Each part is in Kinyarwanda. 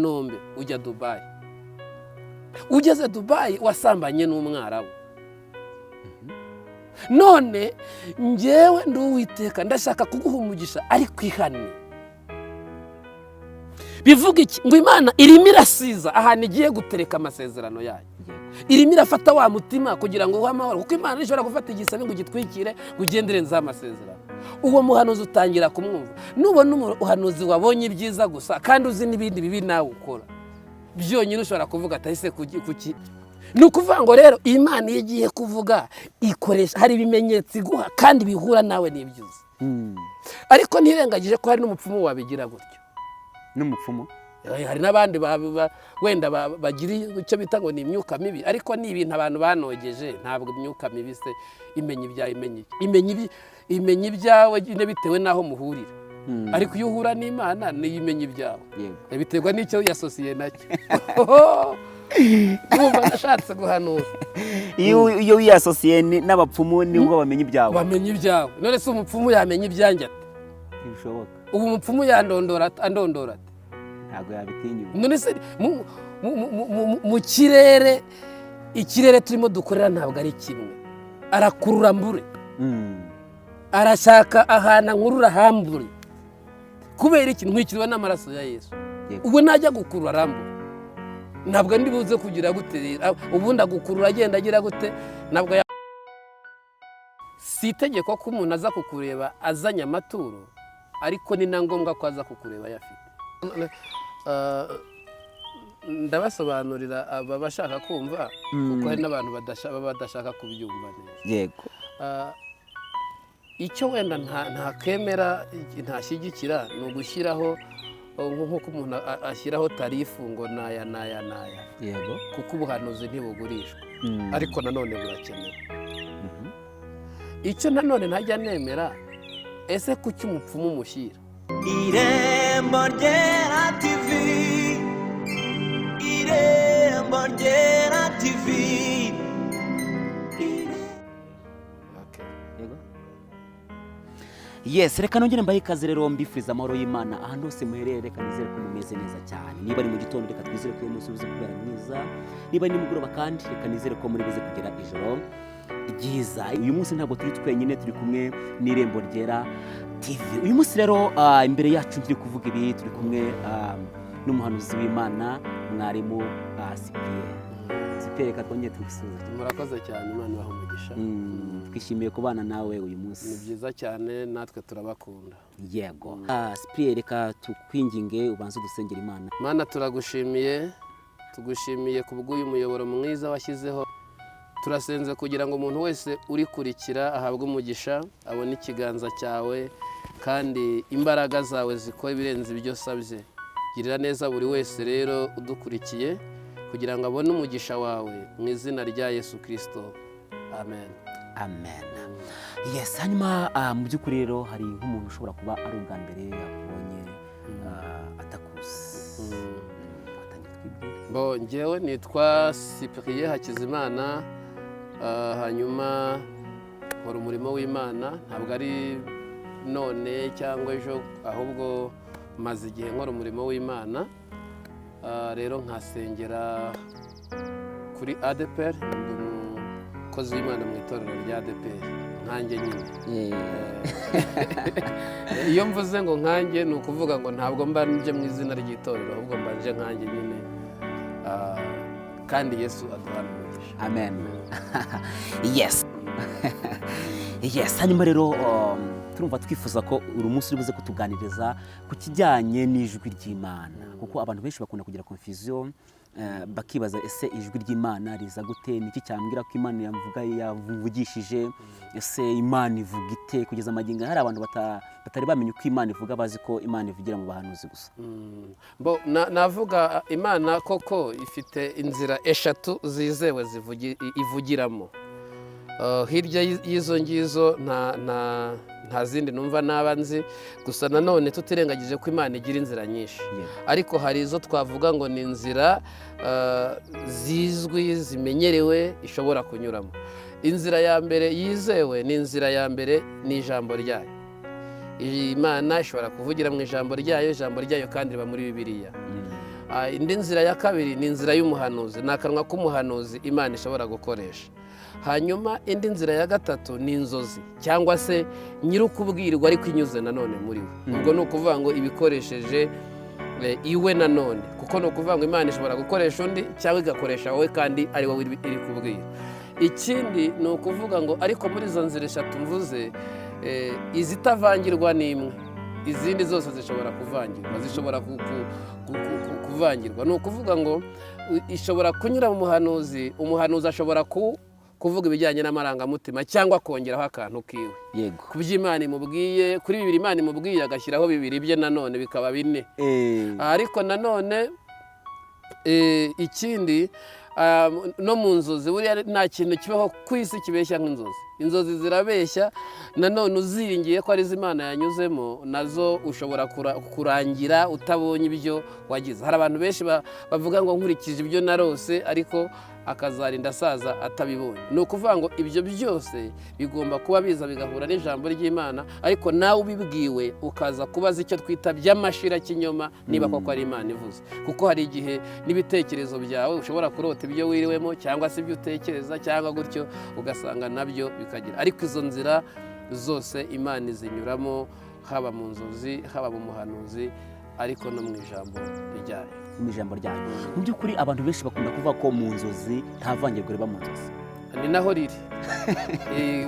nombe ujya Dubai. Ugeze Dubai wasambanye n'umwarabu. None njyewe nduwiteka ndashaka kuguha umugisha ari kwihane. Bivuga iki? Ngo Imana irimo irasiza ahantu igiye gutereka amasezerano yayo. Irimo irafata wa mutima kugira ngo uhe amahoro, kuko Imana ishobora gufata igisabe ngo gitwikire kugendere nza amasezerano. Uwo muhanuzi utangira kumwumva. Nubona umuhanuzi wabonye ibyiza gusa kandi uzi n'ibindi bibi nawe ukora, byonyine ushobora kuvuga atahise kuki. Nukuvuga ngo rero Imana igiye kuvuga ikoresha hari ibimenyetso iguha kandi bihura nawe n'ibyuzi. Ariko ntirengagije ko hari n'umupfumu wabigira gutyo. N'umupfumu hari n'abandi wenda bagira icyo bita ngo ni imyuka mibi, ariko ni ibintu abantu banogeje. Ntabwo imyuka mibi se imenya ibyawe, imenya ibyawe bitewe n'aho muhurira. Ariko iyo uhura n'Imana niyo imenya ibyawe, biterwa n'icyo yasosiye nacyo. Numva nashatse guhanura. Iyo wiyasosiye n'abapfumu nibwo bamenya ibyawe. Bamenya ibyawe. None se umupfumu yamenya ibyanjye ate? Ntibishoboka. Ubu umupfumu andondora ate? Ntabwo yabitinyuka. None se mu kirere, ikirere turimo dukorera ntabwo ari kimwe. Arakurura mbure. Arashaka ahantu nkurura hambure. Kubera iki? Ntwikiriwe n'amaraso ya Yesu. Ubwo najya gukurura arambure. Ntabwo ndi buze kugira gute, ubundi agukurura agenda agira gute. Ntabwo si itegeko ko umuntu aza kukureba azanye amaturo, ariko ni na ngombwa ko aza kukureba yafite. Ndabasobanurira aba bashaka kumva, kuko hari n'abantu badashaka kubyumva neza. Yego. Icyo wenda ntakemera, ntashyigikira ni ugushyiraho nk'uko umuntu ashyiraho tarifu ngo naya. Yego. Kuko ubuhanuzi ntibugurishwa, ariko nanone burakenewe. Icyo nanone ntajya nemera, ese kuki umupfumu umushyira? Irembo Ryera TV, Irembo Ryera TV. Yes, reka nongere mbahe ikaze rero, mbifuriza amahoro y'Imana ahantu hose muherereye. Reka nizere ko mumeze neza cyane. Niba ari mu gitondo, reka twizere ko uyu munsi ubuze kubera mwiza. Niba ari nimugoroba kandi reka nizere ko muri buze kugera ijoro ryiza. Uyu munsi ntabwo turi twenyine, turi kumwe n'Irembo Ryera TV. Uyu munsi rero imbere yacu turi kuvuga ibi, turi kumwe n'umuhanuzi w'Imana, mwarimu Cyprien. Reka twongere tubisuze. Murakoze cyane, Imana ibahe umugisha. Twishimiye kubana nawe uyu munsi. Ni byiza cyane, natwe turabakunda. Yego. Cyprien, reka tukwinginge ubanze dusengera Imana. Mana, turagushimiye, tugushimiye kubw'uyu muyoboro mwiza washyizeho. Turasenze kugira ngo umuntu wese urikurikira ahabwe umugisha, abone ikiganza cyawe kandi imbaraga zawe zikora ibirenze ibyo usabye. Girira neza buri wese rero udukurikiye, kugira ngo abone umugisha wawe mu izina rya Yesu Kristo. Amen. Amen. Yes, hanyuma mu by'ukuri rero hari nk'umuntu ushobora kuba ari ubwa mbere yakubonye atakuzi. Njyewe nitwa Cyprien Hakizimana, hanyuma nkora umurimo w'Imana. Ntabwo ari none cyangwa ejo, ahubwo maze igihe nkora umurimo w'Imana. Rero nkasengera kuri ADPR, ndi umukozi w'Imana mu itorero rya ADPR nkanjye nyine. Iyo mvuze ngo nkanjye ni ukuvuga ngo ntabwo mba nje mu izina ry'itorero, ahubwo mba nje nkanjye nyine. Kandi Yesu aduhana umugisha. Amen. Yes. Yes, hanyuma rero turumva twifuza ko uri munsi uri buze kutuganiriza ku kijyanye n'ijwi ry'Imana, kuko abantu benshi bakunda kugira confusion, bakibaza ese ijwi ry'Imana riza gute, niki cyambwira ko Imana yavugishije, ese Imana ivuga ite? Kugeza amagingo hari abantu batari bamenye uko Imana ivuga, bazi ko Imana ivugira mu bahanuzi gusa. Navuga Imana koko ifite inzira eshatu zizewe ivugiramo. Hirya y'izo ngizo nta zindi numva n'abanzi, gusa nanone tutirengagije ko Imana igira inzira nyinshi. Ariko hari izo twavuga ngo ni inzira zizwi, zimenyerewe, ishobora kunyuramo. Inzira ya mbere yizewe ni inzira ya mbere ni ijambo ryayo. Imana ishobora kuvugira mu ijambo ryayo kandi riba muri Bibiliya. indi nzira ya kabiri ni inzira y'umuhanuzi, ni akanwa k'umuhanuzi Imana ishobora gukoresha. Hanyuma indi nzira ya gatatu ni inzozi cyangwa se nyir'ukubwirwa ariko inyuze nanone muri we. Ubwo ni ukuvuga ngo ibikoresheje iwe nanone, kuko ni ukuvuga ngo Imana ishobora gukoresha undi cyangwa igakoresha wowe kandi ari wowe iri kubwira. Ikindi ni ukuvuga ngo ariko muri izo nzira eshatu mvuze, izitavangirwa ni imwe, izindi zose zishobora kuvangirwa, zishobora kuvangirwa. Ni ukuvuga ngo ishobora kunyura mu muhanuzi, umuhanuzi ashobora kuvuga ibijyanye n'amarangamutima cyangwa kongeraho akantu kiwe. Yego. Ku by'Imana imubwiye, kuri bibiri Imana imubwiye agashyiraho bibiri bye nanone bikaba bine. Ariko nanone ikindi no mu nzozi buriya nta kintu kibaho ku isi kibeshya nk'inzozi. Inzozi zirabeshya, nanone uziringiye ko ari Imana yanyuzemo nazo ushobora kurangira utabonye ibyo wagize. Hari abantu benshi bavuga ngo nkurikije ibyo narose ariko akazarinda asaza atabibonye. Ni ukuvuga ngo ibyo byose bigomba kuba biza bigahura n'ijambo ry'Imana, ariko nawe ubibwiwe ukaza kubaza icyo twita by'amashira kinyoma niba koko ari Imana ivuze. Kuko hari igihe n'ibitekerezo byawe ushobora kurota ibyo wiriwemo cyangwa se ibyo utekereza cyangwa gutyo ugasanga nabyo bikagira. Ariko izo nzira zose Imana izinyuramo, haba mu nzozi, haba mu muhanuzi, ariko no mu ijambo ryayo. Mu ijambo ryayo. Mu by'ukuri abantu benshi bakunda kuvuga ko mu nzozi nta vangirwa riba mu nzozi. Ni naho riri.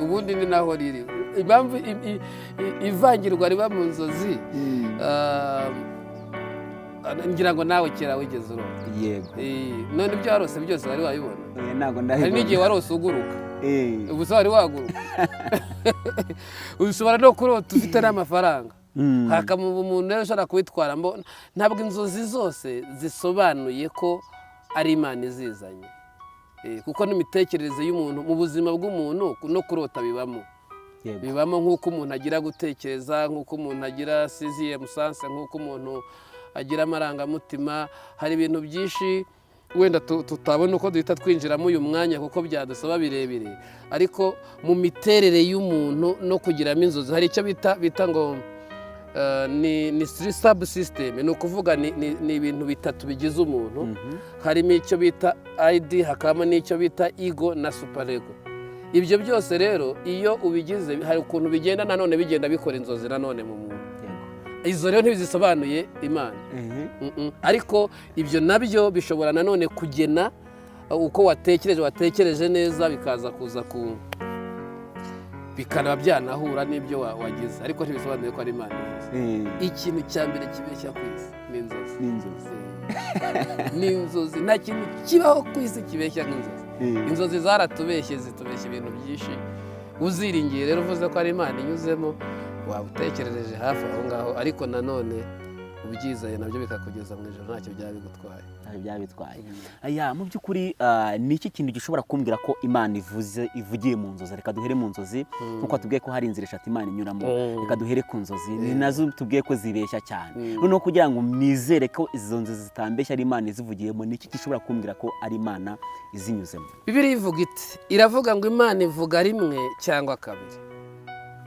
Ubundi ni naho riri. Impamvu ivangirwa riba mu nzozi, ngira ngo nawe kera wigeze urota. Yego. None ibyo warose byose wari wabibona? Ntabwo ndabibona. Hari n'igihe warose uguruka. Ubu se wari waguruka. Ushobora no kurota ufite n'amafaranga. Hakamuba umuntu rero ushobora kubitwara. Ntabwo inzozi zose zisobanuye ko ari Imana izizanye, kuko n'imitekerereze y'umuntu mu buzima bw'umuntu no kurota bibamo. Bibamo nk'uko umuntu agira gutekereza, nk'uko umuntu agira sixième sens, nk'uko umuntu agira amarangamutima. Hari ibintu byinshi wenda tutabona uko duhita twinjiramo uyu mwanya kuko byadusaba birebire, ariko mu miterere y'umuntu no kugiramo inzozi hari icyo bita ngo ni sub system. Ni ukuvuga ni ibintu bitatu bigize umuntu. Harimo icyo bita ID, hakabamo n'icyo bita ego na superego. Ibyo byose rero iyo ubigize hari ukuntu bigenda nanone bigenda bikora inzozi nanone mu muntu. Izo rero ntibizisobanuye Imana. Ariko ibyo nabyo bishobora nanone kugena uko watekereje neza, bikaza kuza bikanaba byanahura n'ibyo wagize, ariko ntibisobanuye ko ari Imana ivuze. Ikintu cya mbere kibeshya ku isi ni inzozi. Ni inzozi. Nta kintu kibaho ku isi kibeshya nk'inzozi. Inzozi zaratubeshye, zitubeshya ibintu byinshi. Uziringiye rero uvuze ko ari Imana inyuzemo, waba utekerereje hafi aho ngaho, ariko nanone ubyizeye nabyo bikakugeza mu ijoro ntacyo byaba bigutwaye. Ntacyo byaba bitwaye. Mu by'ukuri ni iki kintu gishobora kumbwira ko Imana ivugiye mu nzozi? Reka duhere mu nzozi, nk'uko tubwiye ko hari inzira eshatu Imana inyuramo. Reka duhere ku nzozi, ni nazo tubwiye ko zibeshya cyane. Noneho kugira ngo nizere ko izo nzozi zitambeshya ari Imana izivugiyemo, ni iki gishobora kumbwira ko ari Imana izinyuzemo? Bibiliya ivuga iti, iravuga ngo Imana ivuga rimwe cyangwa kabiri.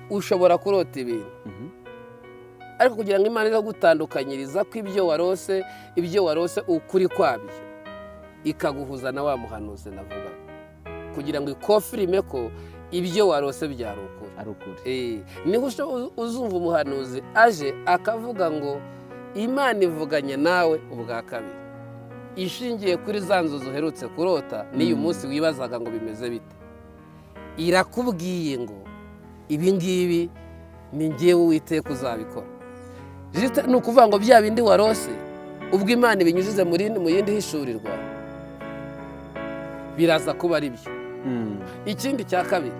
Ushobora kurota ibintu, ariko kugira ngo Imana ize gutandukanyiriza ko ibyo warose ukuri kwabyo, ikaguhuza na wa muhanuzi navuga, kugira ngo ikofirime ko ibyo warose byari ukuri. Niho uzumva umuhanuzi aje akavuga ngo Imana ivuganye nawe ubwa kabiri, ishingiye kuri za nzozi uherutse kurota n'iyu munsi wibazaga ngo bimeze bite. Irakubwiye ngo ibi ngibi ni njyewe Uwiteka uzabikora. Ni ukuvuga ngo bya bindi warose ubwo Imana ibinyujize mu yindi hishurirwa biraza kuba ari byo. Ikindi cya kabiri,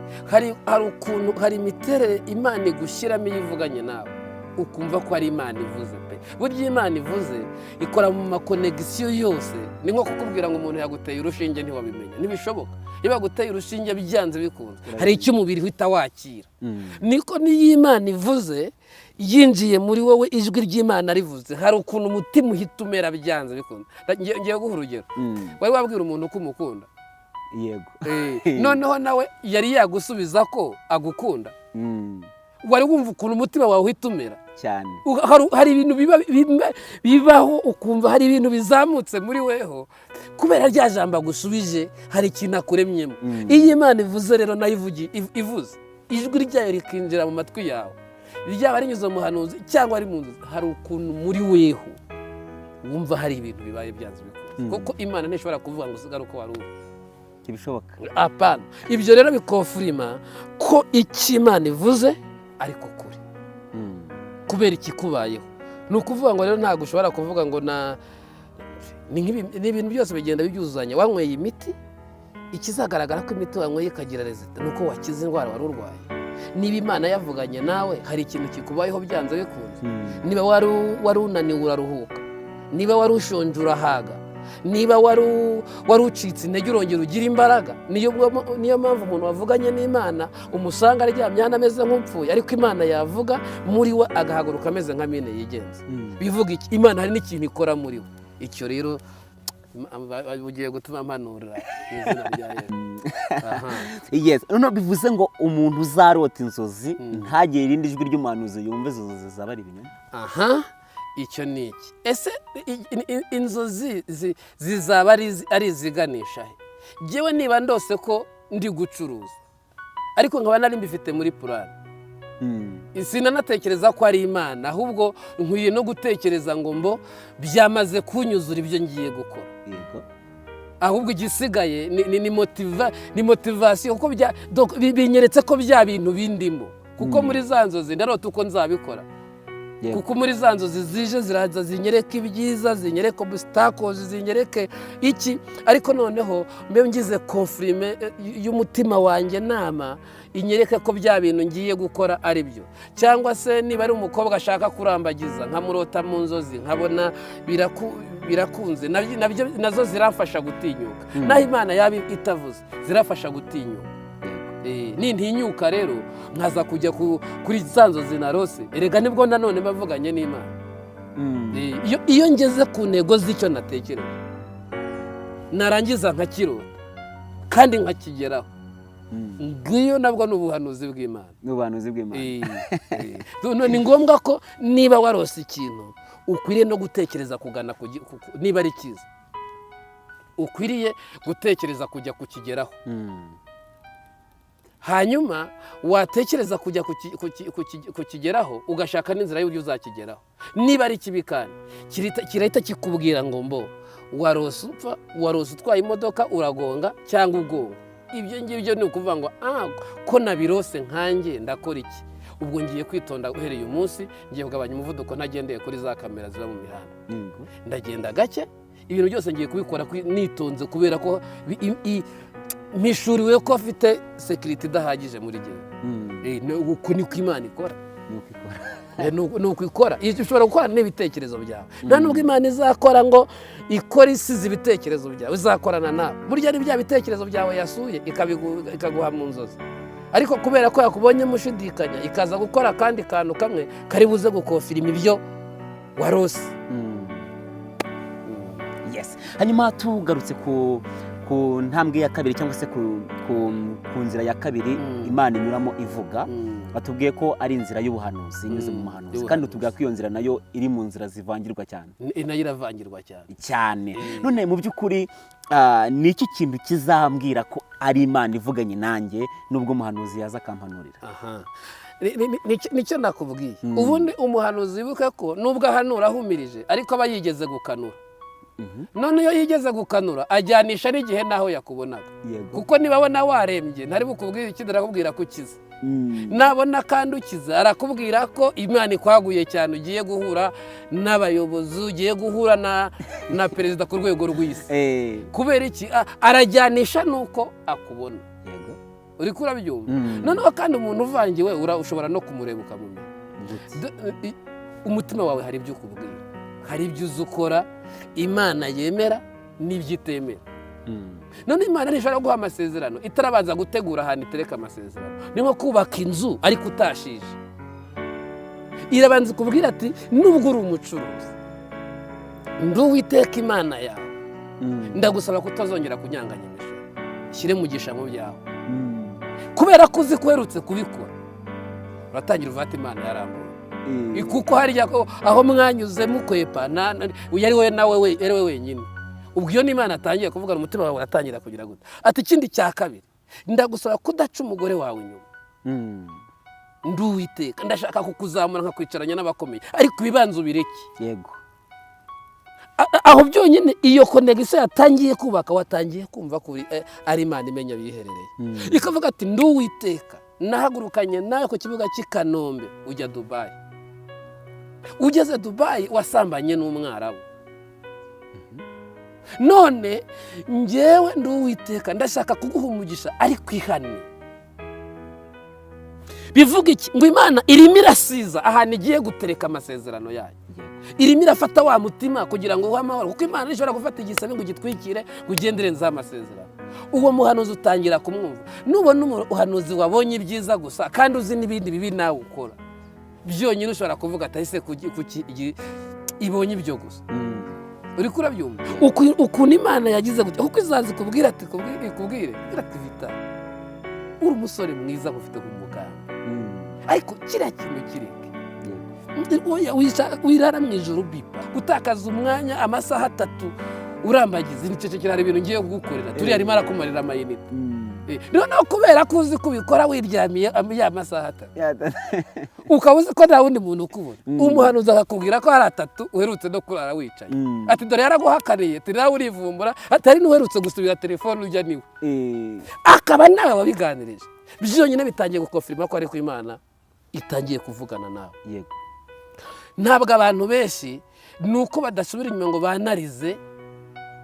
hari imiterere Imana igushyiramo iyo ivuganye nawe ukumva ko ari Imana ivuze pe. Burya Imana ivuze ikora mu makonegisiyo yose. Ni nko kukubwira ngo umuntu yaguteye urushinge ntiwabimenya, ntibishoboka. Iyo baguteye urushinge byanze bikunze hari icyo umubiri uhita wakira. Niko n'iyo Imana ivuze yinjiye muri wowe, ijwi ry'Imana rivuze, hari ukuntu umutima uhita umera byanze bikunze. Ngiye guha urugero. Wari wabwira umuntu ko umukunda? Yego. Noneho nawe yari yagusubiza ko agukunda. wari wumva ukuntu umutima wawe uhita umera cyane. hari ibintu bibaho ukumva hari ibintu bizamutse muri weho kubera rya jambo agusubije hari ikintu akuremyemo. Iyo Imana ivuze rero nayo ivuze ijwi ryayo rikinjira mu matwi yawe, ryaba rinyuze mu muhanuzi cyangwa ari mu nzu, hari ukuntu muri weho wumva hari ibintu bibaye byanze bikunze, kuko Imana ntishobora kuvuga ngo usigare uko wari uri. Ntibishoboka. Apana. Ibyo rero bikofurima ko icyo Imana ivuze ariko kuri kubera ikikubayeho. Ni ukuvuga ngo rero ntabwo ushobora kuvuga ngo ni ibintu byose bigenda bibyuzuzanya. Wanyweye imiti, ikizagaragara ko imiti wanyweye ikagira rezita ni uko wakize indwara wari urwaye. Niba Imana yavuganye nawe hari ikintu kikubayeho byanze bikunze. Niba wari unaniwe uraruhuka, niba wari ushonje urahaga, niba wari ucitse intege urongera ugira imbaraga. Niyo mpamvu umuntu wavuganye n'Imana umusanga aryamye hano ameze nk'upfuye, ariko Imana yavuga muri we agahaguruka ameze nka mine yigenza. Bivuga iki? Imana hari n'ikintu ikora muri we. Icyo rero bugiye gutuma mpanura izina rya Yesu. Yes, no bivuze ngo umuntu uzarota inzozi ntagire irindi jwi ry'umuhanuzi yumve inzozi zaba ari ibinyoma. Icyo ni iki? Ese inzozi zizaba ari iziganisha he? Jyewe niba ndose ko ndi gucuruza ariko nkaba nari mbifite muri purani, sinanatekereza ko ari Imana, ahubwo nkwiye no gutekereza ngo byamaze kunyuzura ibyo ngiye gukora. Ahubwo igisigaye ni motivasiyo, kuko binyeretse ko bya bintu bindimo, kuko muri za nzozi ndarota uko nzabikora. Kuko muri za nzozi zije ziraza zinyereka ibyiza, zinyereka obstacles, zinyereke iki, ariko noneho mbe ngize confirme y'umutima wanjye nama inyereka ko bya bintu ngiye gukora ari byo. Cyangwa se niba ari umukobwa ashaka kurambagiza nkamurota mu nzozi nkabona birakunze, nazo zirafasha gutinyuka. Naho Imana yaba itavuze zirafasha gutinyuka. Nintinyuka rero nkaza kujya kuri za nzozi narose, erega nibwo nanone bavuganye n'Imana. Iyo ngeze ku ntego z'icyo natekereje narangiza nkakirota kandi nkakigeraho, ngiyo nabwo ni ubuhanuzi bw'Imana. Ni ngombwa ko niba warose ikintu ukwiriye no gutekereza kugana niba ari cyiza, ukwiriye gutekereza kujya kukigeraho. Hanyuma watekereza kujya kukigeraho ugashaka n'inzira y'uburyo uzakigeraho. Niba ari kibi kandi kirahita kikubwira ngo warose upfa, warose utwaye imodoka uragonga cyangwa ugonga. Ibyo ngibyo ni ukuvuga ngo ko nabirose nkanjye ndakora iki? Ubwo ngiye kwitonda uhereye umunsi, ngiye kugabanya umuvuduko ntagendeye kuri za kamera ziba mu mihanda. Ndagenda gake, ibintu byose ngiye kubikora nitonze kubera ko mpishuriwe ko afite sekiriti idahagije muri gihe. Uko niko Imana ikora. Ni uko ikora. Ushobora gukora n'ibitekerezo byawe. Nta nubwo Imana izakora ngo ikore isize ibitekerezo byawe, izakorana nawe. Burya ni bya bitekerezo byawe yasuye ikaguha mu nzozi, ariko kubera ko yakubonye mushidikanya ikaza gukora akandi kantu kamwe kari buze gukofirima ibyo warose. Yes. Hanyuma tugarutse ku ntambwe ya kabiri cyangwa se ku nzira ya kabiri Imana inyuramo ivuga, batubwiye ko ari inzira y'ubuhanuzi inyuze mu muhanuzi, kandi utubwira ko iyo nzira nayo iri mu nzira zivangirwa cyane. Nayo iravangirwa cyane. None mu by'ukuri ni iki kintu kizambwira ko ari Imana ivuganye nanjye nubwo umuhanuzi yaza akampanurira? Nicyo nakubwiye. Ubundi umuhanuzi wibuke ko nubwo ahanura ahumirije ariko aba yigeze gukanura. None iyo yigeze gukanura ajyanisha n'igihe naho yakubonaga, kuko niba abona warembye ntari bukubwira iki, arakubwira ko ukize. Nabona kandi ukize arakubwira ko Imana ikwaguye cyane, ugiye guhura n'abayobozi, ugiye guhura na perezida ku rwego rw'isi. Kubera iki? Arajyanisha nuko akubona. Uri kurabyumva? Noneho kandi umuntu uvangiwe ushobora no kumureba ukamumenya. Umutima wawe hari ibyo ukubwira, hari ibyo uzi ukora Imana yemera n'ibyo itemera. None Imana ntishobora guha amasezerano itarabanza gutegura ahantu itereka amasezerano. Ni nko kubaka inzu ariko utashije. Irabanza kubwira ati nubwo uri umucuruzi, ndi Uwiteka Imana yawe, ndagusaba kutazongera kunyanganya imisoro, shyire mugisha mu byawe. Kubera ko uzi ko uherutse kubikora, uratangira uvata imana yarambuye kuko harya aho mwanyuze mukwepa yari we nawe ari we wenyine. Ubwo iyo n'Imana atangiye kuvugana umutima wawe uratangira kugira gute. Ati ikindi cya kabiri ndagusaba kudaca umugore wawe inyuma. Ndi Uwiteka ndashaka kukuzamura nkakwicaranya n'abakomeye ariko ibibanza ubireke. Yego. Aho byonyine iyo connection yatangiye kubaka watangiye kumva kuri ari Imana imenya biherereye. Ikavuga ati ndi Uwiteka nahagurukanye nawe ku kibuga cy'i Kanombe ujya Dubai. Ugeze Dubai wasambanye n'Umwarabu. None njyewe ndi Uwiteka ndashaka kuguha umugisha ariko ihane. Bivuga iki? Ngo Imana irimo irasiza ahantu igiye gutereka amasezerano yayo. Irimo irafata wa mutima kugira ngo uhe amahoro kuko Imana ishobora gufata igisabe ngo gitwikire ugendere nza amasezerano. Uwo muhanuzi utangira kumwumva. Nubona umuhanuzi wabonye ibyiza gusa kandi uzi n'ibindi bibi nawe ukora. Byonyine ushobora kuvuga atahise kuki ibonye ibyo gusa. Uri kurabyumva ukuntu Imana yagize gutya kuko izazi kubwira ati kubwire ati Vita uri umusore mwiza ufite umugabo ariko kiriya kintu kireke wirara mu ijoro bipa gutakaza umwanya amasaha 3 urambagiza nicecekera hari ibintu ngiye kugukorera turi arimo arakumarira amayinite. Noneho kubera ko uzi kubikora wiryamiye ya masaha 3 ukabuze ko nta wundi muntu ukubona umuhanuzi akakubwira ko hari 3 uherutse no kurara wicaye ati dore yaraguhakaniye ati nawe urivumbura atari n'uherutse gusubira telefone ujya niwe akaba nawe wabiganirije byonyine bitangiye gukofirima ko ari ku Imana itangiye kuvugana nawe. Yego. Ntabwo abantu benshi nuko badasubira inyuma ngo banarize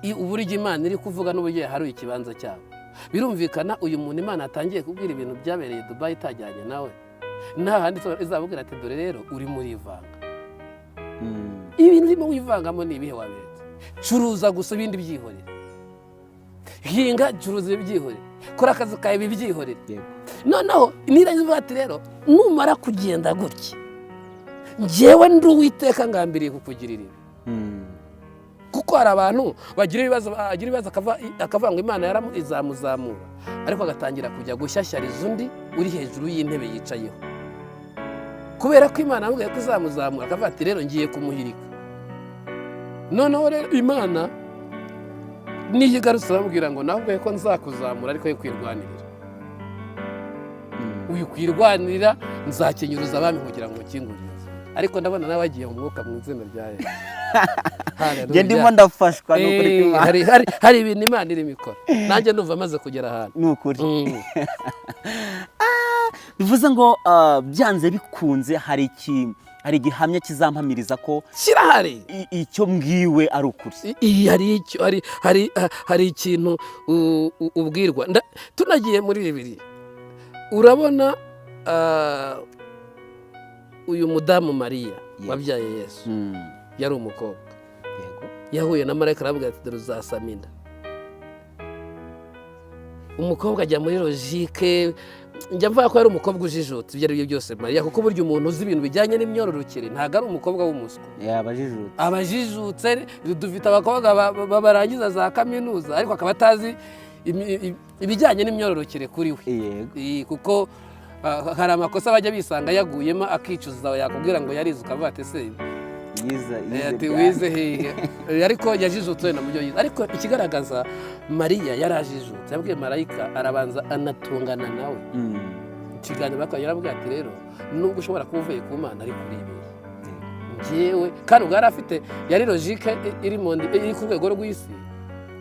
uburyo Imana iri kuvuga n'uburyo hari ikibanza cyabo. Birumvikana uyu muntu Imana atangiye kubwira ibintu byabereye Dubai itajyanye nawe nta handi izabubwira ati dore rero uri muri ivanga. Ibintu urimo wivangamo ni ibihe wabiretse. Curuza gusa ibindi byihorera. Hinga curuza ibyihorera. Kora akazi kawe bibyihorera. Noneho nirazivuga ati rero numara kugenda gutya njyewe ndi Uwiteka ngambiriye kukugirira ibi. Kuko hari abantu bagira ibibazo akavanga Imana izamuzamura ariko agatangira kujya gushyashyariza undi uri hejuru y'intebe yicayeho kubera ko Imana amubwiye ko izamuzamura akavuga ati rero ngiye kumuhirika. Noneho rero Imana niyo igarutse aramubwira ngo navuye ko nzakuzamura ariko yo kwirwanirira. Uyu kwirwanirira nzakenyuruza abami kugira ngo ukingurire ariko ndabona nawe agiye mu mwuka mu izina rya Yesu. Nge ndimo ndafashwa n'ukuri kw'Imana. Hari ibintu Imana irimo ikora nanjye ndumva amaze kugera ahantu n'ukuri. Bivuze ngo byanze bikunze hari igihamya kizampamiriza ko kirahari icyo mbwiwe ari ukuri. Hari ikintu ubwirwa tunagiye muri Bibiliya urabona uyu mudamu Mariya wabyaye Yesu yari umukobwa. Yahuye na marayika aravuga ati dore uzasama inda. Umukobwa ajya muri logike njya mvuga ko yari umukobwa ujijutse ibyo ari byo byose Mariya kuko burya umuntu uzi ibintu bijyanye n'imyororokere ntabwo ari umukobwa w'umuswa. Abajijutse dufite abakobwa barangiza za kaminuza ariko akaba atazi ibijyanye n'imyororokere kuri we kuko hari amakosa bajya bisanga yaguyemo akicuza yakubwira ngo yarize ukavuga ati se wize hehe ariko yajijutse na buryo yize. Ariko ikigaragaza Mariya yarajijutse yabwiye marayika arabanza anatungana nawe ikiganiro bakaba yarabwiye ati rero nubwo ushobora kuba uvuye ku Mana ariko uribeye njyewe kandi ubwo yari afite yari logike iri ku rwego rw'isi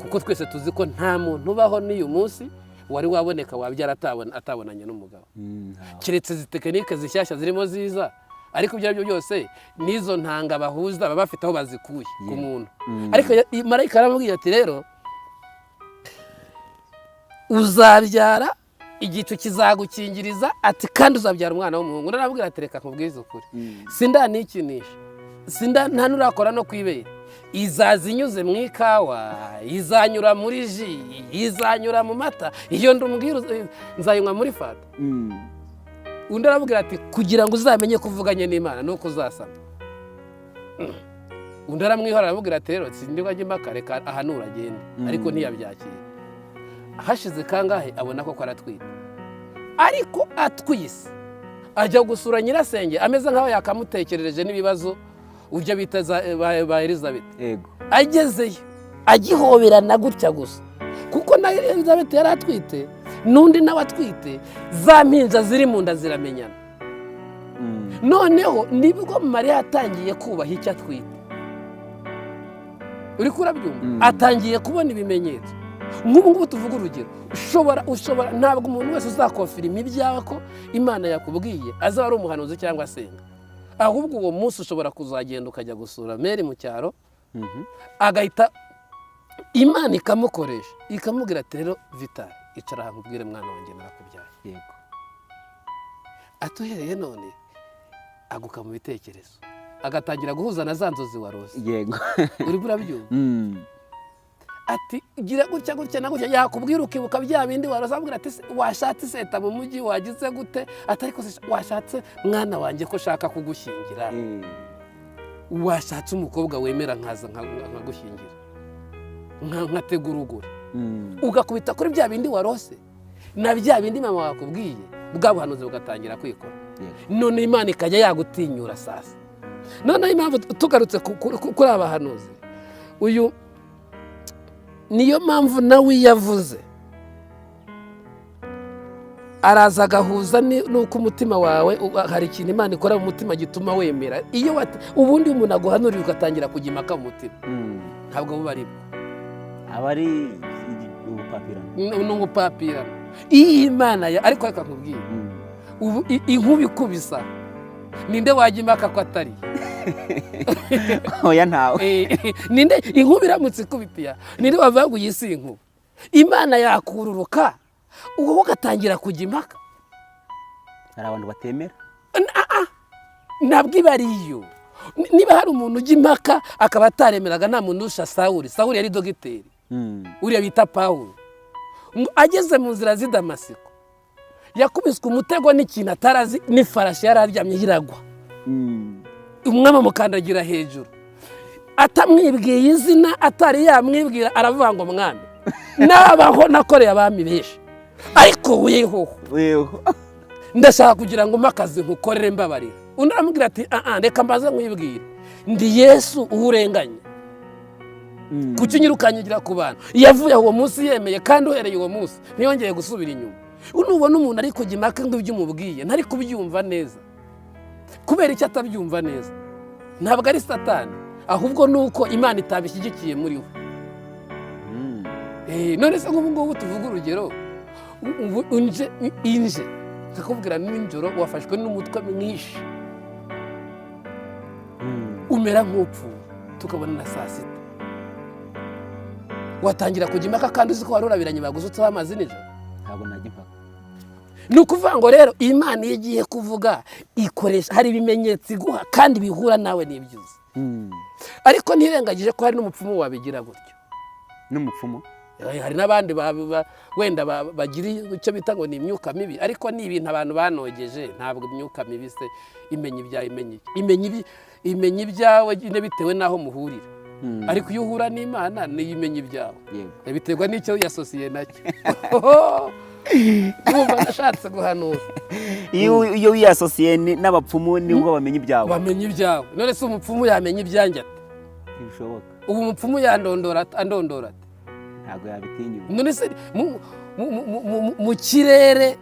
kuko twese tuzi ko nta muntu ubaho n'uyu munsi wari waboneka wabyara atabonanye n'umugabo keretse izi tekinike zishyashya zirimo ziza ariko ibyo byose nizo ntanga bahuza baba bafite aho bazikuye ku muntu. Ariko marayika aramubwiye ati rero uzabyara igicu kizagukingiriza ati kandi uzabyara umwana w'umuhungu. Narabwira ati reka nkubwize ukuri sindanikinisha nta nurakora no kwibera izaza inyuze mu ikawa izanyura muri ji izanyura mu mata iyo ndumubwira nzayinywa muri fata. Undi arabwira ati kugira ngo uzamenye kuvuganye n'Imana nuko uzasama. Undi aramwihora aramubwira ati rero sindibwa njye makareka ahanura agende ariko ntiyabyakira. Hashize kangahe abona ko aratwita ariko atwise ajya gusura nyirasenge ameze nk'aho yakamutekerereje n'ibibazo ujya bita ba Elizabeth. yego agezeyo agihoberana gutya gusa kuko na Elizabeth yari atwite n'undi nawe atwite, za mpinja ziri mu nda ziramenyana. noneho nibwo Mariya atangiye kubaha icyo atwite. uri kurabyumva? atangiye kubona ibimenyetso. nk'ubu ngubu tuvuga urugero, ushobora ntabwo umuntu wese uzakofirima ibyawe ko Imana yakubwiye azaba ari umuhanuzi cyangwa asenga, ahubwo uwo munsi ushobora kuzagenda ukajya gusura Mary mu cyaro, agahita Imana ikamukoresha ikamubwira ati rero Vital, icara aha nkubwire mwana wanjye narakubyaye. yego atuhereye none aguka mu bitekerezo, agatangira guhuza na za nzozi warose. yego uri burabyumva? ati gira gutya gutya na gutya, yakubwira ukibuka bya bindi warose, abwira ati washatse iseta mu mujyi wagize gute, atari ko washatse mwana wanjye ko shaka kugushyingira, washatse umukobwa wemera nkaza nkagushyingira nkategura urugori. ugakubita kuri bya bindi warose na bya bindi mama wakubwiye, bwa buhanuzi bugatangira kwikora. none Imana ikajya yagutinyura sasa. noneho impamvu tugarutse kuri abahanuzi, uyu niyo mpamvu nawe yavuze araza agahuza n'uko umutima wawe hari ikintu Imana ikora mu mutima gituma wemera. iyo ubundi umuntu aguhanuriye ugatangira kujya impaka mu mutima, ntabwo buba ari bwo, aba ari ubupapirano. ni ubupapirano. iyi Imana ariko reka nkubwire, ubu inkuba ikubisa ninde wajya impaka ko atari oya ntawe. ninde inkuba iramutse ikubitiya ninde wavuga ngo iyi si inkuba? Imana yakururuka uwo ugatangira kujya impaka. hari abantu batemera, ntabwo iba ari iyo. niba hari umuntu ujya impaka akaba ataremeraga, nta muntu urusha Sawuli. Sawuli yari dogiteri, uriya bita Pawulo. ageze mu nzira z'i Damasiko yakubiswe umutego n'ikintu atarazi, n'ifarashi yari aryamye iragwa. umwami amukandagira hejuru, atamwibwiye izina, atari yamwibwira, aravuga ngo mwami nabaho nakoreye abami benshi, ariko weho ndashaka kugira ngo mpakazi nkukorere mbabarira. undi aramubwira ati reka mbaze nkwibwire, ndi Yesu uwurenganye, kuki unyirukanye ugira ku bantu? yavuye uwo munsi yemeye, kandi uhereye uwo munsi ntiyongeye gusubira inyuma. nubona umuntu ari kujya impaka ngo ibyo umubwiye ntari kubyumva neza, kubera icyo atabyumva neza, ntabwo ari Satani, ahubwo ni uko Imana itabishyigikiye muri we. none se nk'ubu ngubu tuvuga urugero, inje kakubwira nijoro wafashwe n'umutwe mwinshi, umera nk'upfuye, tukabona na saa sita watangira kujya impaka, kandi uzi ko wari urabiranye bagusutseho amazi nijoro. ntabwo najya impaka. ni ukuvuga ngo rero Imana iyo igiye kuvuga ikoresha, hari ibimenyetso iguha kandi bihura nawe n'ibyo uzi. ariko ntirengagije ko hari n'umupfumu wabigira gutyo. n'umupfumu hari n'abandi wenda bagira icyo bita ngo ni imyuka mibi, ariko ni ibintu abantu banogeje. ntabwo imyuka mibi se imenya ibyawe, imenya ibyawe bitewe n'aho muhurira. ariko iyo uhura n'Imana niyo imenya ibyawe, biterwa n'icyo yasosiye nacyo. Numva nashatse guhanura. iyo wiyasosiye n'abapfumu nibwo bamenya ibyawe. bamenya ibyawe. none se umupfumu yamenya ibyanjye ate? ntibishoboka. ubu umupfumu andondora ate? ntabwo yabitinyuka. none se mu kirere,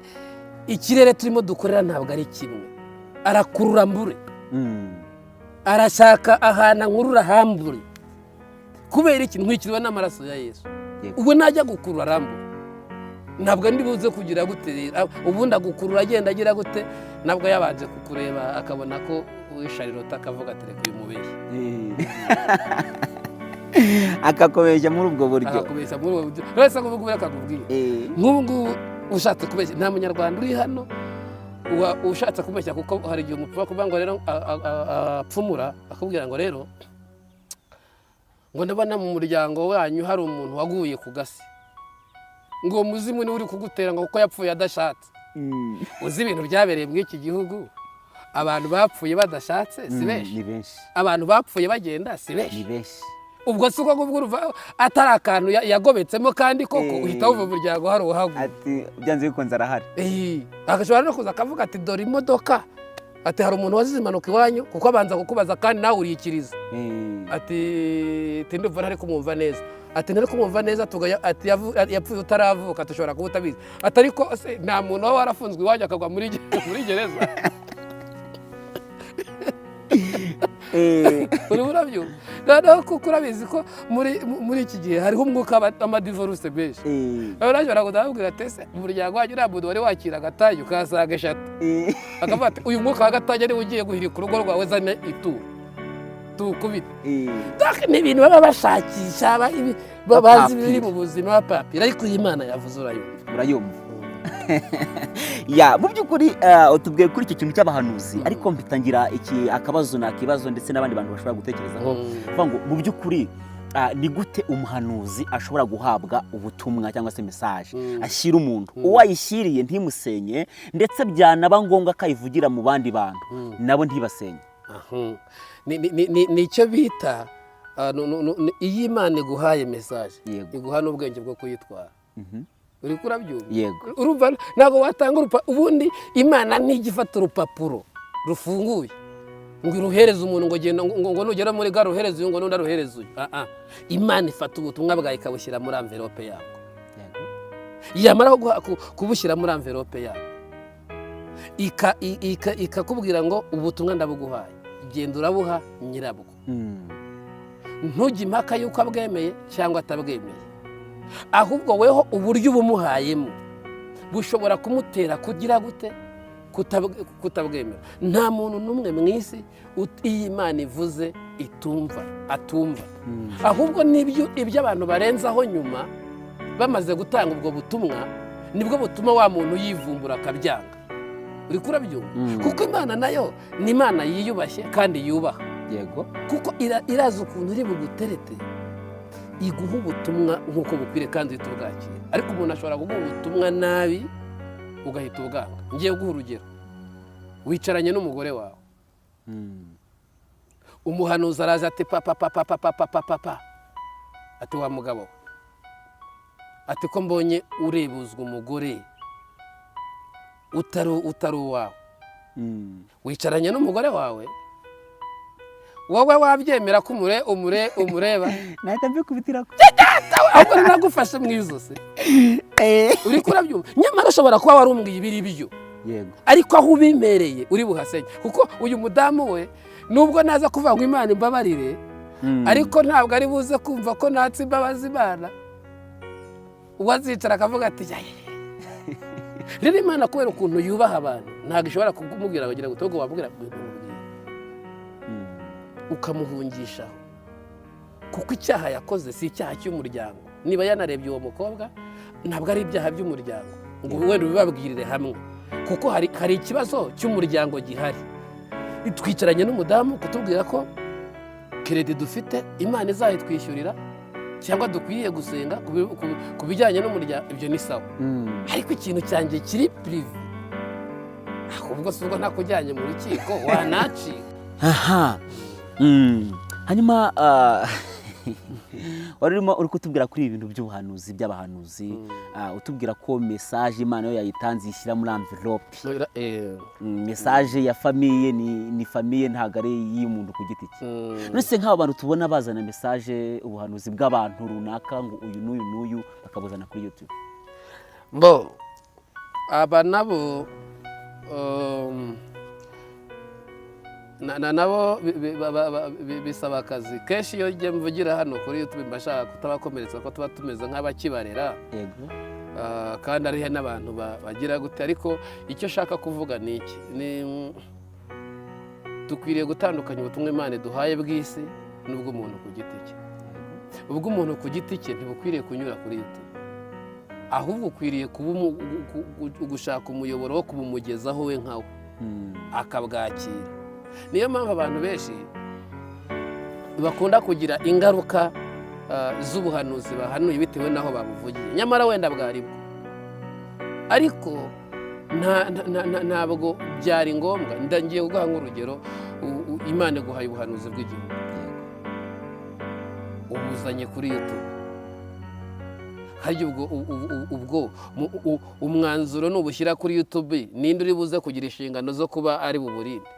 ikirere turimo dukorera ntabwo ari kimwe. arakurura mbure, arashaka ahantu ankurura hambure. kubera iki? ntwikiriwe n'amaraso ya Yesu. ubu najya gukurura arambura, ntabwo ndi buze kugira gute. ubundi agukurura agenda agira gute, nabwo yabanje kukureba akabona ko wisharirota, akavuga ati reka uyu mubeshyi, akakubeshya muri ubwo buryo. akakubeshya muri ubwo buryo. wese akubwira akakubwira. nk'ubu ngubu ushatse kubeshya, nta munyarwanda uri hano ushatse kubeshya, kuko hari igihe umupfumu akuvuga ngo rero apfumura, akubwira ngo rero ngo ndabona mu muryango wanyu hari umuntu waguye ku gasi, ngo uwo muzimu niwe uri kugutera ngo kuko yapfuye adashatse. uzi ibintu byabereye muri iki gihugu, abantu bapfuye badashatse si benshi, ni benshi. abantu bapfuye bagenda si benshi, ni benshi. ubwo si uko kuvuga urumva atari akantu yagobetsemo kandi koko uhita wumva umuryango hari uhaguye. ati byanze bikunze arahari. agashobora no kuza akavuga ati dore imodoka, ati hari umuntu wazize impanuka iwanyu, kuko abanza kukubaza kandi nawe uriyikiriza. ati ndumva ntari kumwumva neza, ati ntari kumwumva neza, ati yapfuye utaravuka, dushobora kuba utabizi. ati ariko nta muntu waba warafunzwe iwanyu akagwa muri gereza. urimo urabyumva. noneho kuko urabizi ko muri iki gihe hariho umwuka w'amadivoruse menshi. urashobora kudababwira ati ese umuryango wanyu nta muntu wari wakira agatanya ukahasanga 3. akavuga ati uyu mwuka w'agatanya niwe ugiye guhirika urugo rwawe, zane ituro tukubita. ni ibintu baba bashakisha bazi biri mu buzima papira, ariko iyi Imana yavuze urayumva. ya mu by'ukuri utubwiye kuri iki kintu cy'abahanuzi, ariko mpitangira akabazo nakibazo ndetse n'abandi bantu bashobora gutekerezaho bavuga ngo mu by'ukuri ni gute umuhanuzi ashobora guhabwa ubutumwa cyangwa se message ashyira umuntu uwo ayishyiriye ntimusenye, ndetse byanaba ngombwa akayivugira mu bandi bantu nabo ntibasenye. ni icyo bita iyi Imana iguhaye message, iguha n'ubwenge bwo kuyitwara. uri kurabyumva? Yego. urumva ntabwo watanga ubundi Imana ntigifata urupapuro rufunguye ngo iruhereze umuntu ngo genda ngo nugera muri gare uhereze uyu ngo n'undi aruhereze uyu. Imana ifata ubutumwa bwawe ikabushyira muri envelope yabwo. yamara kubushyira muri envelope yabwo ikakubwira ngo ubutumwa ndabuguhaye, genda urabuha nyirabwo. ntujye impaka yuko abwemeye cyangwa atabwemeye, ahubwo weho uburyo ubumuhayemo bushobora kumutera kugira gute kutabwemera. nta muntu n'umwe mu isi iyi Imana ivuze atumva, ahubwo ibyo abantu barenzaho nyuma bamaze gutanga ubwo butumwa nibwo butuma wa muntu yivumbura akabyanga. uri kurabyumva? kuko Imana nayo ni Imana yiyubashye kandi yubaha. Yego. kuko irazi ukuntu iri buguterete, iguha ubutumwa nk'uko bukwiriye kandi uhita ubwakira. ariko umuntu ashobora kuguha ubutumwa nabi ugahita ubwanga. ngiye guha urugero, wicaranye n'umugore wawe, umuhanuzi araza ati papa, ati wa mugabo we, ati ko mbonye urebuzwa umugore utari uwawe. wicaranye n'umugore wawe, wowe wabyemera ko umureba? nahita mbikubitira ko ahubwo nagufashe mu izosi. uri kurabyumva? nyamara ushobora kuba wari umbwiye ibiri byo, ariko aho ubimereye uri buhasenye. kuko uyu mudamu we nubwo naza kuvuga ngo Imana imbabarire, ariko ntabwo ari buze kumva ko natse imbabazi Imana. uwazicara akavuga ati rero Imana kubera ukuntu yubaha abantu ntabwo ishobora kumubwira bagira ngo togo wabwira ukamuhungisha, kuko icyaha yakoze si icyaha cy'umuryango. niba yanarebye uwo mukobwa ntabwo ari ibyaha by'umuryango ngo wenda ubibabwirire hamwe, kuko hari ikibazo cy'umuryango gihari. twicaranye n'umudamu kutubwira ko keredi dufite Imana izayitwishyurira cyangwa dukwiye gusenga ku bijyanye n'umuryango, ibyo ni sawa. ariko ikintu cyanjye kiri prive, ahubwo si ubwo ntakujyanye mu rukiko wanacika. hanyuma wari uri kutubwira kuri ibi bintu by'ubuhanuzi by'abahanuzi, utubwira ko message Imana yo yayitanze ishyira muri envelope. message ya famiye ni famiye, ntabwo ari y'umuntu ku giti cye. none nk'aba bantu tubona bazana message ubuhanuzi bw'abantu runaka ngo uyu n'uyu n'uyu bakabuzana kuri YouTube, aba nabo nabo bisaba akazi kenshi. iyo njye mvugira hano kuri YouTube mbashaka kutabakomeretsa ko tuba tumeze nk'abakibarera. yego. kandi ariho n'abantu bagira gute, ariko icyo shaka kuvuga ni iki, dukwiriye gutandukanya ubutumwa Imana duhaye bw'isi n'ubw'umuntu ku giti cye. ubw'umuntu ku giti cye ntibukwiriye kunyura kuri YouTube, ahubwo ukwiriye gushaka umuyoboro wo kubumugezaho we nkawe akabwakira. niyo mpamvu abantu benshi bakunda kugira ingaruka z'ubuhanuzi bahanuye bitewe n'aho babuvugiye, nyamara wenda bwari bwo, ariko ntabwo byari ngombwa. ngiye kuguha nk'urugero, Imana iguhaye ubuhanuzi bw'igihugu, ubuzanye kuri YouTube. Harya ubwo umwanzuro nubushyira kuri YouTube ninde uri buze kugira inshingano zo kuba ari buburinde?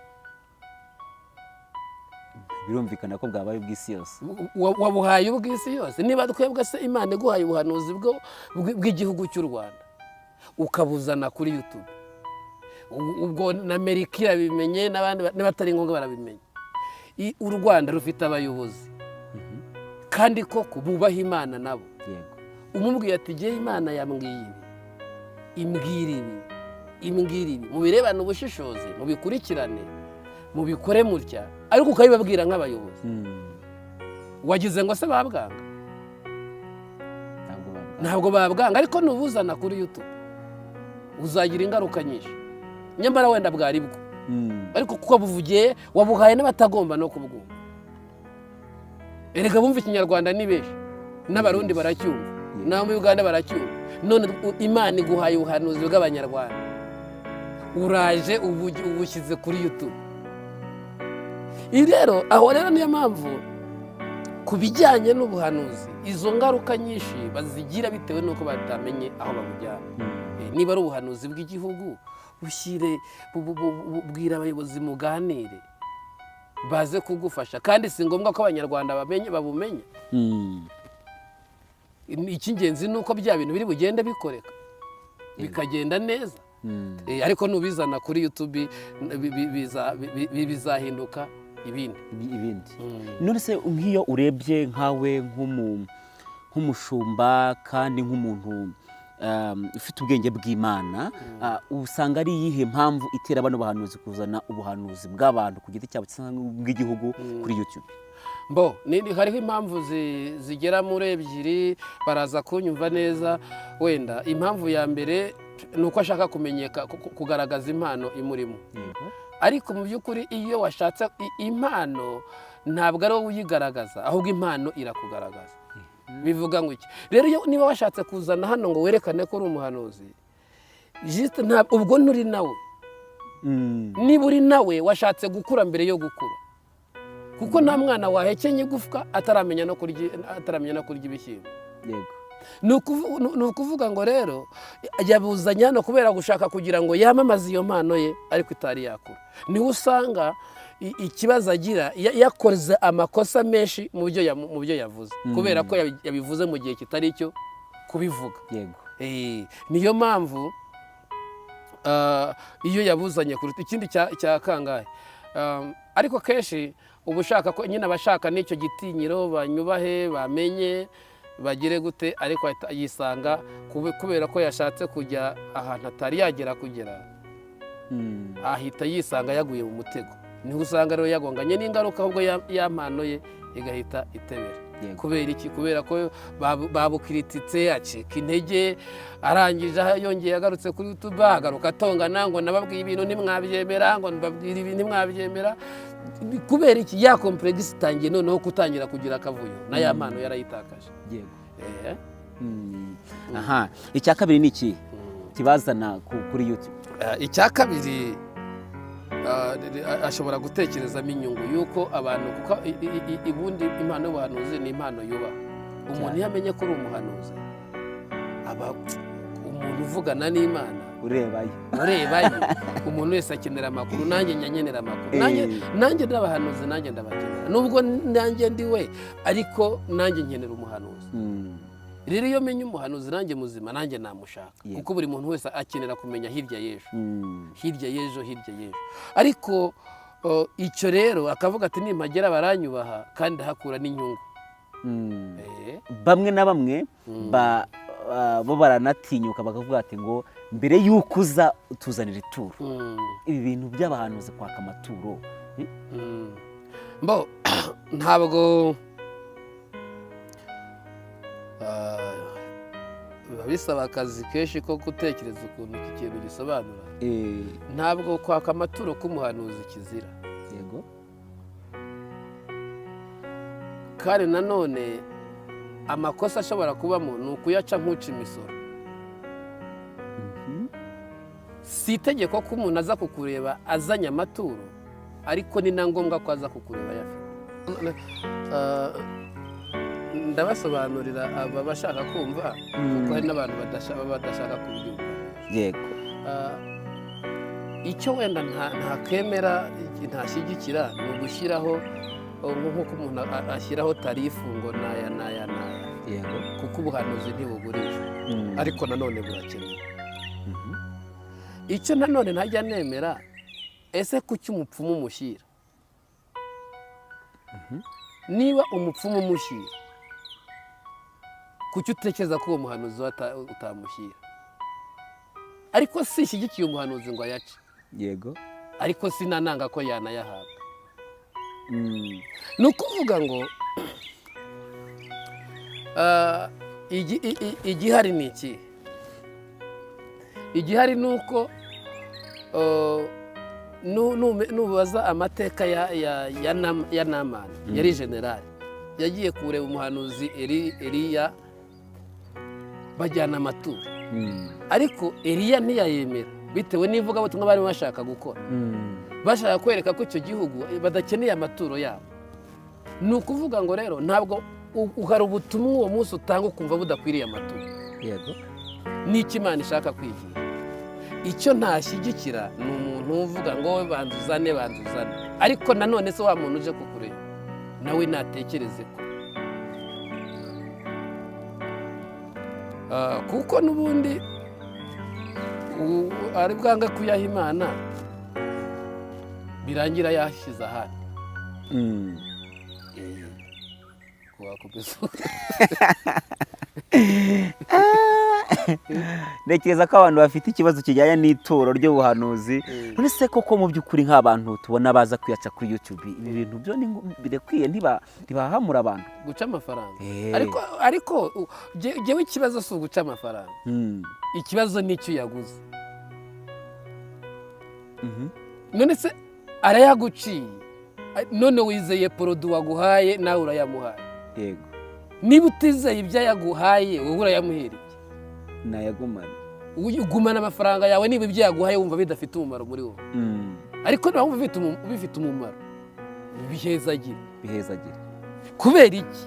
birumvikana ko bwabaye ubw'isi yose. Wabuhaye ubw'isi yose. Niba twebwe se Imana iguhaye ubuhanuzi bw'igihugu cy'u Rwanda ukabuzana kuri YouTube, ubwo na Amerika irabimenye, n'abandi n'abatari ngombwa barabimenye. U Rwanda rufite abayobozi kandi koko bubaha Imana nabo. Yego. Umubwiye ati giye Imana yambwiye ibi, imbwira ibi, mubirebane ubushishozi, mubikurikirane, mubikore mutya, ariko ukabibabwira nk'abayobozi. Wagize ngo se babwanga? Ntabwo babwanga, ariko nubuzana kuri YouTube uzagira ingaruka nyinshi. Nyamara wenda bwari bwo, ariko kuko buvugiye wabuhaye n'abatagomba no kubwumva. Erega bumva ikinyarwanda ni benshi, n'abarundi baracyumva, n'abo mu Uganda baracyumva. None Imana iguhaye ubuhanuzi bw'abanyarwanda, uraje ubushyize kuri YouTube. Rero aho rero niyo mpamvu ku bijyanye n'ubuhanuzi izo ngaruka nyinshi bazigira bitewe n'uko batamenye aho babujyana. Niba ari ubuhanuzi bw'igihugu, bushyire bwira abayobozi muganire baze kugufasha, kandi si ngombwa ko abanyarwanda babumenye. Icy'ingenzi ni uko bya bintu biri bugende bikoreka bikagenda neza. Ariko nubizana kuri YouTube bizahinduka ibindi. None se nk'iyo urebye nkawe nk'umushumba kandi nk'umuntu ufite ubwenge bw'Imana, usanga ari iyihe mpamvu itera bano bahanuzi kuzana ubuhanuzi bw'abantu ku giti cyabo cyangwa bw'igihugu kuri YouTube? Hariho impamvu zigera muri ebyiri, baraza kunyumva neza. Wenda impamvu ya mbere ni uko ashaka kugaragaza impano imurimo. Ariko mu by'ukuri iyo washatse impano ntabwo ari wowe uyigaragaza, ahubwo impano irakugaragaza. Bivuga ngo iki rero? Niba washatse kuzana hano ngo werekane ko uri umuhanuzi, ubwo nturi nawe. Niba uri nawe washatse gukura mbere yo gukura, kuko nta mwana wahekenye igufwa ataramenya no kurya ibishyimbo. Ni ukuvuga ngo rero yabuzanye hano kubera gushaka kugira ngo yamamaze iyo mpano ye, ariko itari yakura. Niho usanga ikibazo agira yakoze amakosa menshi mu byo yavuze, kubera ko yabivuze mu gihe kitari cyo kubivuga. Niyo mpamvu iyo yabuzanye kuruta ikindi cya kangahe. Ariko kenshi uba ushaka ko nyine abashaka n'icyo gitinyiro banyubahe, bamenye, bagire gute, ariko yisanga kubera ko yashatse kujya ahantu atari yagera kugera, ahita yisanga yaguye mu mutego. Niho usanga rero yagonganye n'ingaruka, ahubwo ya mpano ye igahita itebera. Kubera iki? Kubera ko babukirititse, acika intege, arangije yongeye agarutse kuri YouTube agaruka atongana ngo nababwiye ibintu ntimwabyemera, ngo mbabwire ibintu ntimwabyemera. Kubera iki? Ya complex itangiye noneho kutangira kugira akavuyo, na ya mpano yarayitakaje. Icya kabiri ni iki kibazana kuri YouTube? Icya kabiri ashobora gutekerezamo inyungu y'uko abantu, kuko ubundi impano y'ubuhanuzi ni impano yubaha. Umuntu iyo amenye ko uri umuhanuzi, aba umuntu uvugana n'Imana, urebayo. Umuntu wese akenera amakuru, nanjye nkenera amakuru. Nanjye n'abahanuzi nanjye ndabakenera, nubwo nanjye ndi we, ariko nanjye nkenera umuhanuzi. Rero iyo menye umuhanuzi nanjye muzima, nanjye namushaka, kuko buri muntu wese akenera kumenya hirya y'ejo. Ariko icyo rero akavuga ati nimpagera baranyubaha kandi hakura n'inyungu. Bamwe na bamwe bo baranatinyuka bakavuga ati ngo mbere y'uko uza utuzanira ituro. Ibi bintu by'abahanuzi kwaka amaturo, ntabwo biba bisaba akazi kenshi ko gutekereza ukuntu iki kintu gisobanura. Ntabwo kwaka amaturo k'umuhanuzi kizira. Kandi nanone amakosa ashobora kubamo ni ukuyaca nk'uca imisoro. Si itegeko ko umuntu aza kukureba azanye amaturo, ariko ni na ngombwa ko aza kukureba ayafite. ndabasobanurira aba bashaka kumva kuko hari n'abantu badashaka kubyumva. yego Icyo wenda ntakemera ntashyigikira ni ugushyiraho nk'uko umuntu ashyiraho tarifu ngo naya yego kuko ubuhanuzi ntibugurishwa ariko nanone burakenewe. Icyo nanone ntajya nemera, ese kuki umupfumu umushyira? Niba umupfumu umushyira, kuki utekereza ko uwo muhanuzi utamushyira? Ariko sishyigikiye umuhanuzi ngo ayace, yego ariko sinananga ko yanayahabwa. Ni ukuvuga ngo igihari ni iki? Igihari ni uko nubaza amateka ya Namani, yari generali, yagiye kureba umuhanuzi Eliya bajyana amaturo, ariko Eliya ntiyayemera bitewe n'ivugabutumwa bari bashaka gukora, bashaka kwereka ko icyo gihugu badakeneye amaturo yabo. Ni ukuvuga ngo rero ntabwo uhari ubutumwa uwo munsi utanga ukumva budakwiriye amaturo. yego N'icyo Imana ishaka kwigira. Icyo ntashyigikira ni umuntu uvuga ngo wowe banduzane, ariko nanone se wa muntu uje kukureba nawe natekereze ko kuko n'ubundi ari bwanga kuyaha Imana birangira yashyize ahandi. ntekereza ko abantu bafite ikibazo kijyanye n'ituro ry'ubuhanuzi. none se koko mu by'ukuri nk'abantu tubona baza kuyaca kuri YouTube, ibi bintu byo birekwiye ntibahamura abantu guca amafaranga? ariko jyewe ikibazo si uguca amafaranga, ikibazo ni icyo yaguze. none se arayaguciye, none wizeye porodu waguhaye nawe urayamuhaye. yego niba utizeye ibyo yaguhaye wowe urayamuhereye, nayagumana. ugumana amafaranga yawe niba ibyo yaguhaye wumva bidafite umumaro muri wowe. ariko niba wumva bifite umumaro, bihezagire. kubera iki?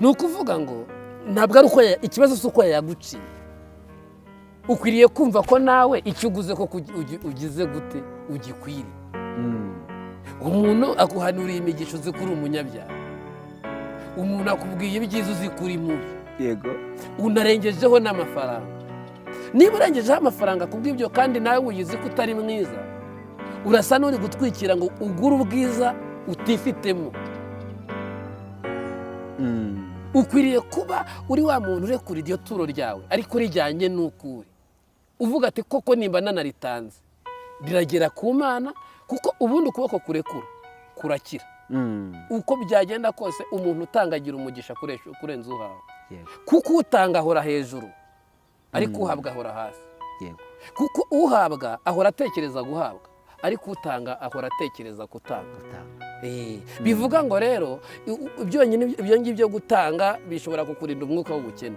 ni ukuvuga ngo ntabwo ari uko ikibazo si uko yaguciye, ukwiriye kumva ko nawe icyo uguze ko ugize gute ugikwiriye. umuntu akuhanuriye imigisha uzi ko uri umunyabyaha, umuntu akubwiye ibyiza uzi ko uri mubi, yego unarengejeho n'amafaranga. niba urengejeho amafaranga kubw'ibyo kandi nawe uyizi ko utari mwiza, urasa n'uri gutwikira ngo ugure ubwiza utifitemo. ukwiriye kuba uri wa muntu urekura iryo turo ryawe ariko rijyanye n'uko uri, uvuga ati koko nimba nanaritanze riragera ku Mana, kuko ubundi ukuboko kurekura kurakira. uko byagenda kose umuntu utangagira umugisha kurenza uhawe, kuko utanga ahora hejuru ariko uhabwa ahora hasi. kuko uhabwa ahora atekereza guhabwa, ariko utanga ahora atekereza gutanga. bivuga ngo rero byonyine ibyo ngibyo gutanga bishobora kukurinda umwuka w'ubukene.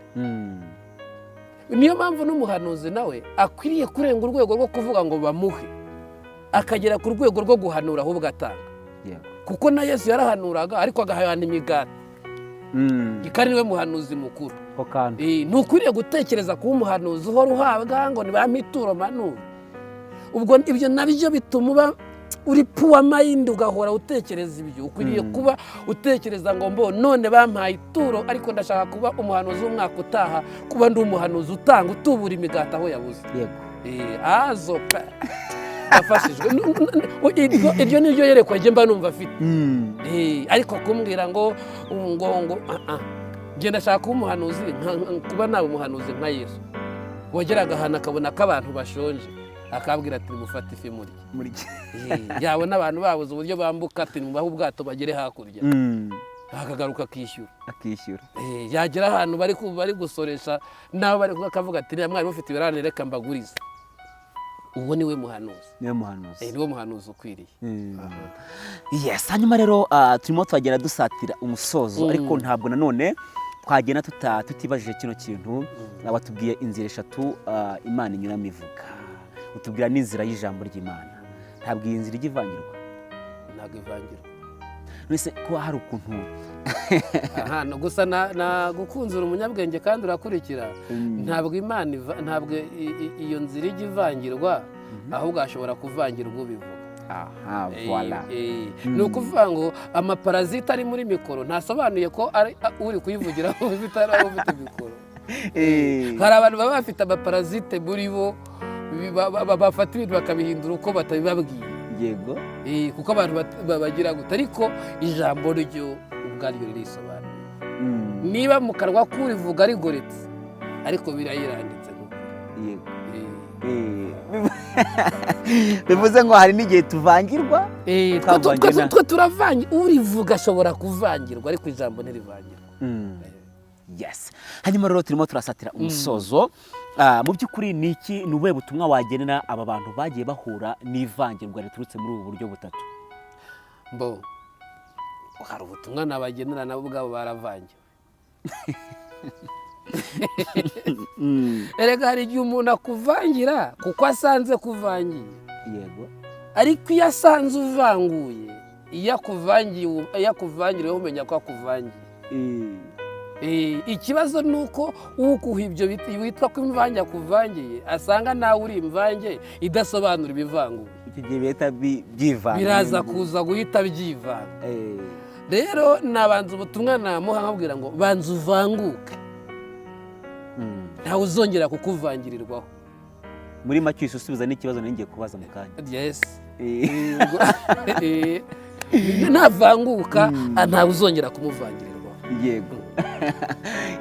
niyo mpamvu n'umuhanuzi nawe akwiriye kurenga urwego rwo kuvuga ngo bamuhe, akagera ku rwego rwo guhanura ahubwo atanga. kuko na Yesu yarahanuraga ariko agahana imigati, kandi niwe muhanuzi mukuru. ntukwiriye gutekereza kuba umuhanuzi uhora uhabwa ngo nibampe ituro manure. ubwo ibyo nabyo bituma uba uri puwa mayindi, ugahora utekereza ibyo. ukwiriye kuba utekereza ngo none bampaye ituro ariko ndashaka kuba umuhanuzi w'umwaka utaha, kuba ndi umuhanuzi utanga utubura imigati aho yabuze. azopa afashijwe. iryo ni ryo yerekwa njye mba numva afite. ariko kumbwira ngo njye ndashaka kuba umuhanuzi, kuba nawe umuhanuzi nka Yesu wageraga ahantu akabona ko abantu bashonje, akabwira ati mufate ifi murye. yabona abantu babuze uburyo bambuka, ati mubahe ubwato bagere hakurya, akagaruka akishyura. yagera ahantu bari gusoresha nabo bari akavuga ati niba mwari mufite ibirane reka mbagurize. uwo niwe muhanuzi, niwe muhanuzi ukwiriye. hanyuma rero turimo twagenda dusatira umusozo, ariko ntabwo nanone twagenda tutibajije kino kintu. watubwiye inzira eshatu Imana inyuramo ivuga, utubwira n'inzira y'ijambo ry'Imana. ntabwo iyi nzira ijya ivangirwa. ntabwo ivangirwa. nese ko hari ukuntu gusa nagukunzura umunyabwenge kandi urakurikira ntabwo imana ntabwo iyo nzira ijya ivangirwa ahubwo hashobora kuvangirwa ubivuga. aha voilà ni ukuvuga ngo amaparazita ari muri mikoro ntasobanuye ko ari uri kuyivugiraho ufite mikoro. hari abantu baba bafite amaparazite muri bo bafata ibintu bakabihindura uko batabibabwiye. yego kuko abantu bagira gute ariko ijambo ryo ubwaryo ririsobanuye. niba mu kanwa k'urivuga rigoretse ariko birayiranditse yego bivuze ngo hari n'igihe tuvangirwa twe turavangira urivuga ashobora kuvangirwa ariko ijambo ntirivangirwa. yes hanyuma rero turimo turasatira umusozo mu by'ukuri ni ubuhe butumwa wagenera aba bantu bagiye bahura n'ivangirwa riturutse muri ubu buryo butatu? hari ubutumwa nabagenera nabo ubwabo baravangiwe. erega hari igihe umuntu akuvangira kuko asanze kuvangiye. yego ariko iyo asanze uvanguye iyo akuvangiriye umenya ko akuvangiye. ikibazo ni uko ukuha ibyo witwa ko imvange akuvangiye asanga nawe uri imvange idasobanura ibivanguye. icyo gihe bihita byivanga biraza kuza guhita byivanga. rero nabanza ubutumwa namuha nkabwira ngo banza uvanguke ntawe uzongera kukuvangirirwaho. muri make usubiza n'ikibazo ngiye kubaza mu kanya. yes navanguka ntawe uzongera kumuvangirirwaho. yego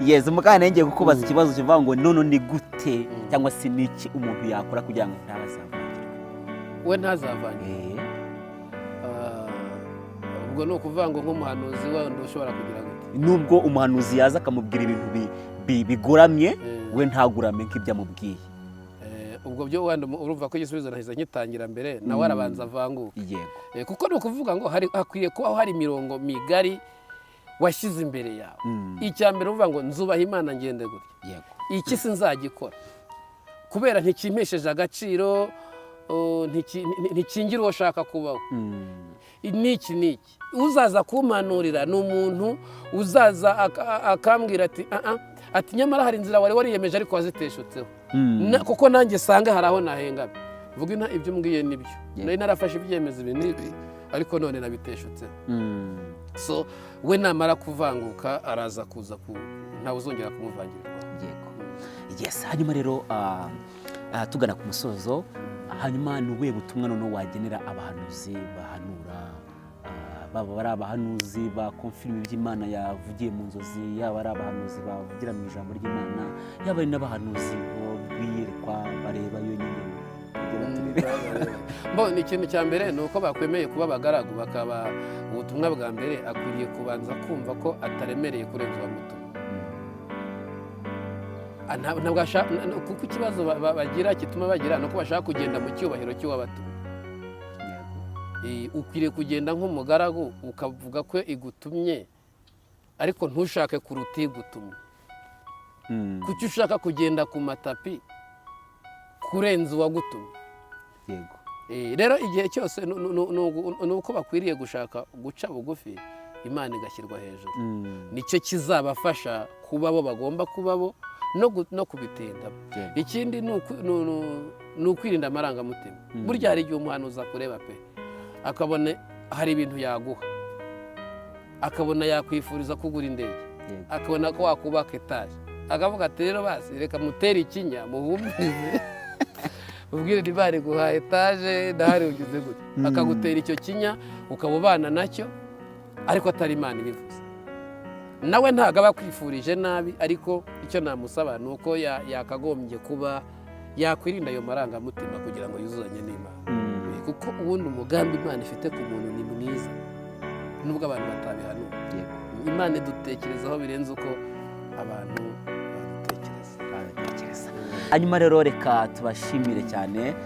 yes mukanya ngiye kukubaza ikibazo kivuga ngo none ni gute cyangwa se niki umuntu yakora kugira ngo ntazavangirwe? we ntazavangirwe ubwo ni ukuvuga ngo nk'umuhanuzi wundi ushobora kugira gute? nubwo umuhanuzi yaza akamubwira ibintu bigoramye we ntagurame nk'ibyo amubwiye. ubwo byo wenda urumva ko igisubizo nahise ngitangira mbere nawe arabanza avanguka. yego kuko ni ukuvuga ngo hakwiye kubaho hari imirongo migari washyize imbere yawe. icya mbere uvuga ngo nzubaha Imana ngende gutya. yego iki sinzagikora kubera ntikimpesheje agaciro ntikingira uwo ashaka kubaho. niki uzaza kumpanurira ni umuntu uzaza akambwira ati nyamara hari inzira wari wariyemeje ariko waziteshutseho kuko nanjye sanga hari aho nahengamye. vuga ibyo mbwiye nibyo nari narafashe ibyemezo ibi ariko none nabiteshutseho. so we namara kuvanguka araza kuza ntawe uzongera kumuvangirirwaho. yego yes hanyuma rero tugana ku musozo hanyuma ni ubuhe butumwa noneho wagenera abahanuzi bahanura baba ari abahanuzi bakonfirima iby'Imana yavugiye mu nzozi yaba ari abahanuzi bavugira mu ijambo ry'Imana yaba ari n'abahanuzi biyerekwa bareba yonyine? ni ikintu cya mbere ni uko bakwemeye kuba abagaragu bakaba ubutumwa bwa mbere akwiriye kubanza kumva ko ataremereye kurenza uwamutumye. kuko ikibazo bagira gituma bagira ni uko bashaka kugenda mu cyubahiro cy'uwabatumye. ukwiriye kugenda nk'umugaragu ukavuga ko igutumye ariko ntushake kuruta igutumye. kuki ushaka kugenda ku matapi kurenza uwagutumye? yego rero igihe cyose ni uko bakwiriye gushaka guca bugufi Imana igashyirwa hejuru. nicyo kizabafasha kuba bo bagomba kuba bo no kubitinda. ikindi ni ukwirinda amarangamutima. burya hari igihe umuhanuzi akureba pe akabona hari ibintu yaguha, akabona yakwifuriza kugura indege, akabona ko wakubaka etaje, akavuga ati rero basi reka mutere ikinya muhumurize ubwire ntibari guha etaje ndahari ugize gutya, akagutera icyo kinya ukaba ubana nacyo ariko atari Imana ibivuze. nawe ntabwo aba akwifurije nabi, ariko icyo namusaba ni uko yakagombye kuba yakwirinda ayo marangamutima kugira ngo yuzuzanye n'Imana. kuko ubundi umugambi Imana ifite ku muntu ni mwiza nubwo abantu batabihanura. Imana idutekerezaho birenze uko abantu badutekereza. hanyuma rero reka tubashimire cyane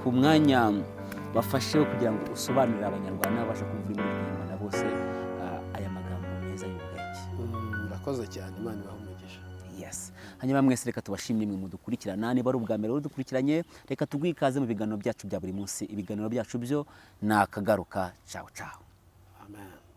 ku mwanya bafasheho kugira ngo usobanurire abanyarwanda babasha kumva Imana bose aya magambo meza y'ubwenge. Murakoze cyane, Imana ibahe umugisha. Yes. hanyuma mwese reka tubashimire mwe mudukurikirana, niba ari ubwa mbere udukurikiranye reka tuguhe ikaze mu biganiro byacu bya buri munsi. Ibiganiro byacu byo ni akagaruka. Ciao ciao. amen.